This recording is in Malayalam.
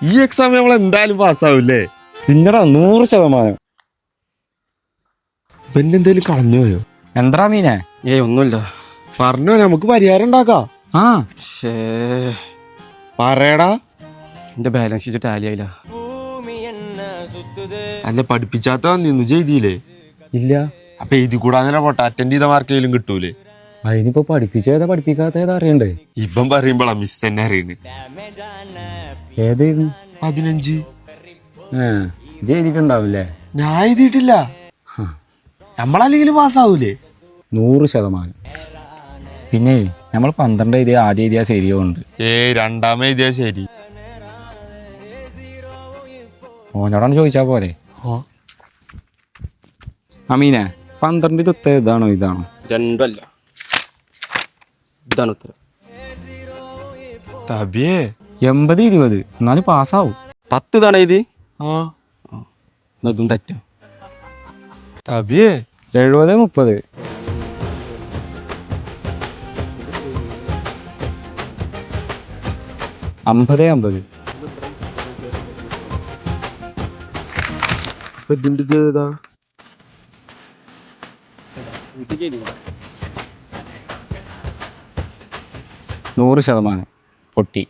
ഈ എക്സാം നമ്മൾ എന്തായാലും പാസ്സാവൂല്ലേ? പിന്നടാ 100%. പിന്നെ എന്തേലും കളഞ്ഞു പോയോ? എന്താ മീനെ? ഒന്നുമില്ല. പറഞ്ഞോ, നമുക്ക് പരിഹാരം ഉണ്ടാക്കാം. ആ പറയടാ. എന്റെ ബാലൻസ് ഷീറ്റ് ടാലി ആയില്ല. അന്നെ പഠിപ്പിച്ചാത്ത നിന്ന് ചെയ്തില്ലേ? ഇല്ല. അപ്പൊ എഴുതി കൂടാതെ പോട്ടെ, അറ്റൻഡ് ചെയ്ത മാർക്കെങ്കിലും കിട്ടൂലേ? അതിനിപ്പോ പഠിപ്പിച്ചേതാ പഠിപ്പിക്കാത്തേതാ അറിയണ്ടേ? ഇപ്പം പറയുമ്പോളാ മിസ് തന്നെ അറിയണ്. ഏതായിരുന്നു? 15. ചെയ്തിട്ടുണ്ടാവില്ലേ? ഞാൻ എഴുതിയിട്ടില്ല. നമ്മളല്ലെങ്കിലും പാസ്സാവൂലേ? 100%. പിന്നെ നമ്മൾ 12 എഴുതിയ ആദ്യം എഴുതിയാ ശരിയുണ്ട്. രണ്ടാമത് എഴുതിയാ ശരി. ഓനോടാണ് ചോദിച്ചാ പോരെ. അമീനെ, 12 ഉത്തരം ഇതാണോ ഇതാണോ? രണ്ടല്ല, ഇതാണ് ഉത്തരം. തബിയേ 80-20 എന്നാലും പാസ്സാവും. 10 ഇതാണ് എഴുതി. അതും തെറ്റോ? തബിയേ 70-30. 50-50. ഇതിന്റെ ഏതാ? 100% പൊട്ടി.